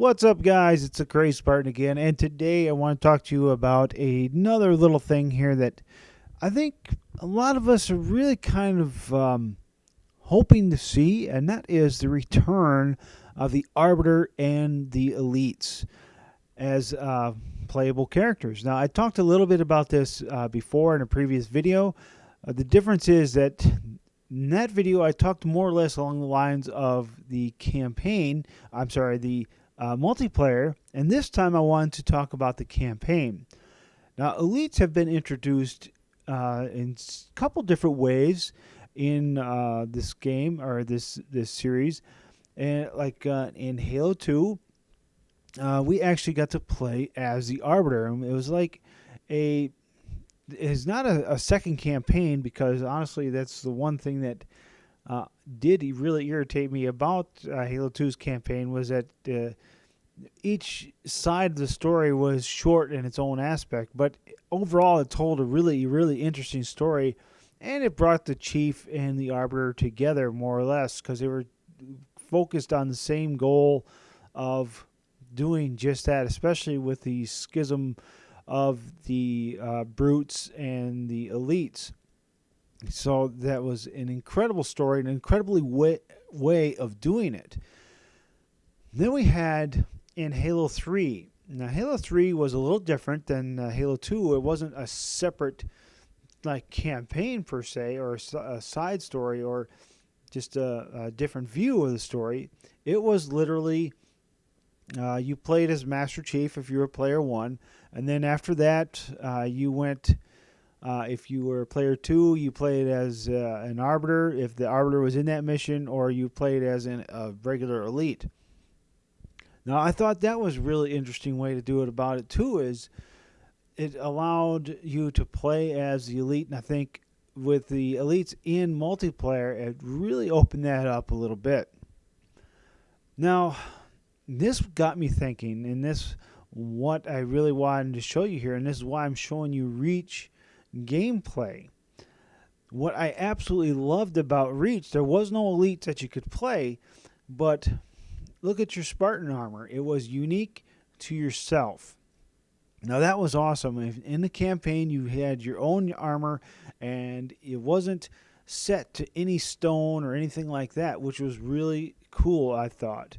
What's up, guys? It's a Crazy Spartan again, and today I want to talk to you about another little thing here that I think a lot of us are really kind of hoping to see, and that is the return of the Arbiter and the Elites as playable characters. Now, I talked a little bit about this before in a previous video. The difference is that in that video, I talked more or less along the lines of the campaign. I'm sorry, the multiplayer, and this time I wanted to talk about the campaign. Now, elites have been introduced in a couple different ways in this game or this series, and like in Halo 2, we actually got to play as the Arbiter. It was like it's not a second campaign, because honestly, that's the one thing that did really irritate me about Halo 2's campaign, was that each side of the story was short in its own aspect, but overall it told a really, really interesting story, and it brought the Chief and the Arbiter together more or less, because they were focused on the same goal of doing just that, especially with the schism of the brutes and the elites. So that was an incredible story, an incredibly way of doing it. Then we had in Halo 3. Now, Halo 3 was a little different than Halo 2. It wasn't a separate like campaign per se, or a side story, or just a different view of the story. It was literally you played as Master Chief if you were player 1, and then after that you went, if you were player 2, you played as an Arbiter if the Arbiter was in that mission, or you played as a regular elite. Now, I thought that was a really interesting way to do it about it too, is it allowed you to play as the elite, and I think with the elites in multiplayer, it really opened that up a little bit. Now, this got me thinking, and this what I really wanted to show you here, and this is why I'm showing you Reach gameplay. What I absolutely loved about Reach, there was no elites that you could play, but look at your Spartan armor. It was unique to yourself. Now, that was awesome. In the campaign, you had your own armor, and it wasn't set to any stone or anything like that, which was really cool, I thought.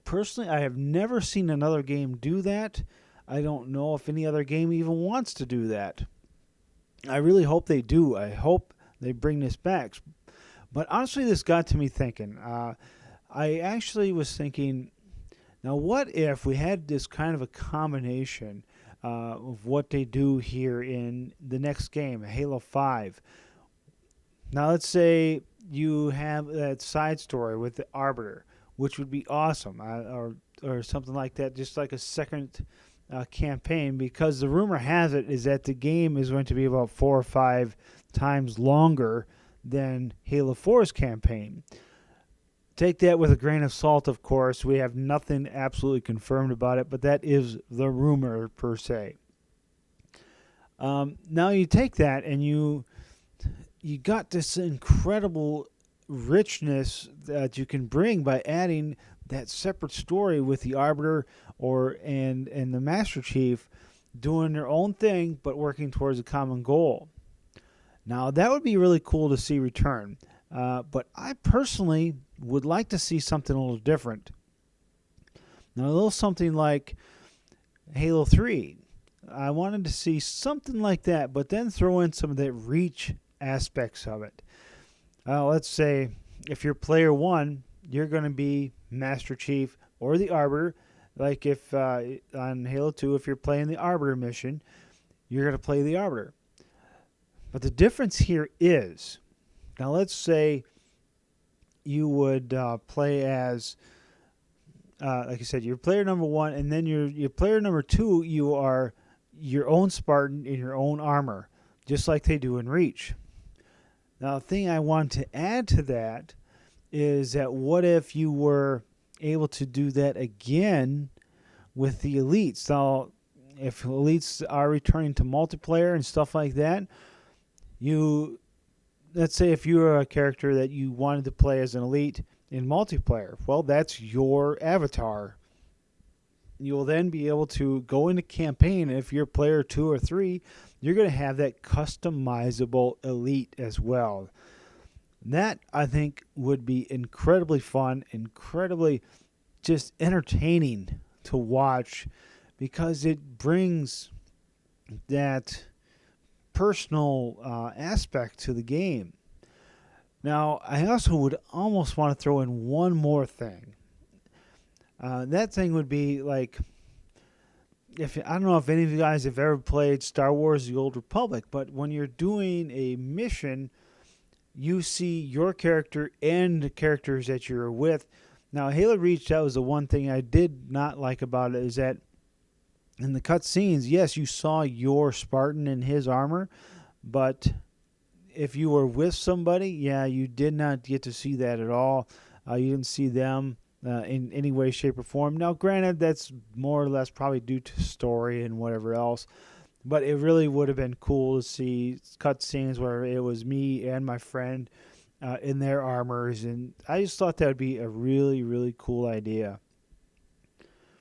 Personally, I have never seen another game do that. I don't know if any other game even wants to do that. I really hope they do. I hope they bring this back. But honestly, this got to me thinking. I actually was thinking, now what if we had this kind of a combination of what they do here in the next game, Halo 5. Now let's say you have that side story with the Arbiter, which would be awesome, or something like that, just like a second campaign, because the rumor has it is that the game is going to be about 4 or 5 times longer than Halo 4's campaign. Take that with a grain of salt, of course. We have nothing absolutely confirmed about it, but that is the rumor per se. Now you take that and you got this incredible richness that you can bring by adding that separate story with the Arbiter and the Master Chief doing their own thing but working towards a common goal. Now, that would be really cool to see return. But I personally would like to see something a little different. Now, a little something like Halo 3. I wanted to see something like that, but then throw in some of the Reach aspects of it. Let's say if you're player 1, you're going to be Master Chief or the Arbiter. Like if on Halo 2, if you're playing the Arbiter mission, you're going to play the Arbiter. But the difference here is, now let's say you would play as, like I said, you're player number 1, and then your player number 2, you are your own Spartan in your own armor, just like they do in Reach. Now, the thing I want to add to that is that what if you were able to do that again with the elites? Now, if elites are returning to multiplayer and stuff like that, let's say if you were a character that you wanted to play as an elite in multiplayer, well, that's your avatar. You will then be able to go into campaign. If you're player 2 or 3, you're going to have that customizable elite as well. That, I think, would be incredibly fun, incredibly just entertaining to watch, because it brings that personal aspect to the game. Now, I also would almost want to throw in one more thing. That thing would be like, if I don't know if any of you guys have ever played Star Wars: The Old Republic, but when you're doing a mission, you see your character and the characters that you're with. Now, Halo Reach, that was the one thing I did not like about it, is that in the cutscenes, yes, you saw your Spartan in his armor, but if you were with somebody, yeah, you did not get to see that at all. You didn't see them in any way, shape, or form. Now, granted, that's more or less probably due to story and whatever else, but it really would have been cool to see cutscenes where it was me and my friend in their armors, and I just thought that would be a really, really cool idea.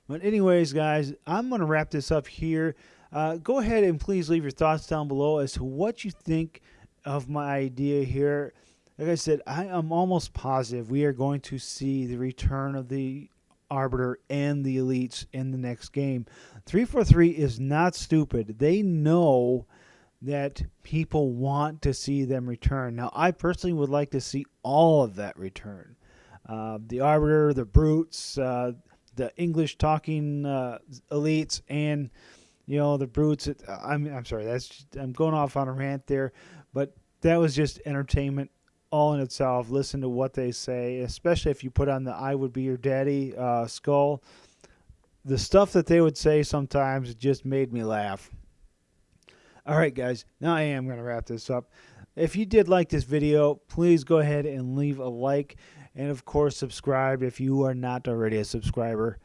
But anyways, guys, I'm going to wrap this up here. Go ahead and please leave your thoughts down below as to what you think of my idea here. Like I said, I am almost positive we are going to see the return of the Arbiter and the Elites in the next game. 343 is not stupid. They know that people want to see them return. Now, I personally would like to see all of that return. The Arbiter, the Brutes, the English-talking elites, and the Brutes. I'm sorry. I'm going off on a rant there, but that was just entertainment all in itself. Listen to what they say, especially if you put on the "I would be your daddy" skull. The stuff that they would say sometimes just made me laugh. All right, guys. Now I am going to wrap this up. If you did like this video, please go ahead and leave a like. And, of course, subscribe if you are not already a subscriber.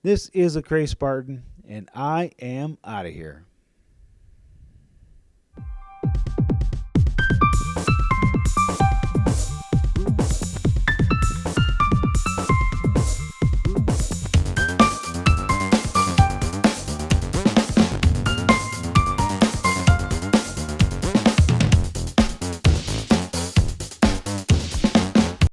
This is a Cray Spartan, and I am out of here.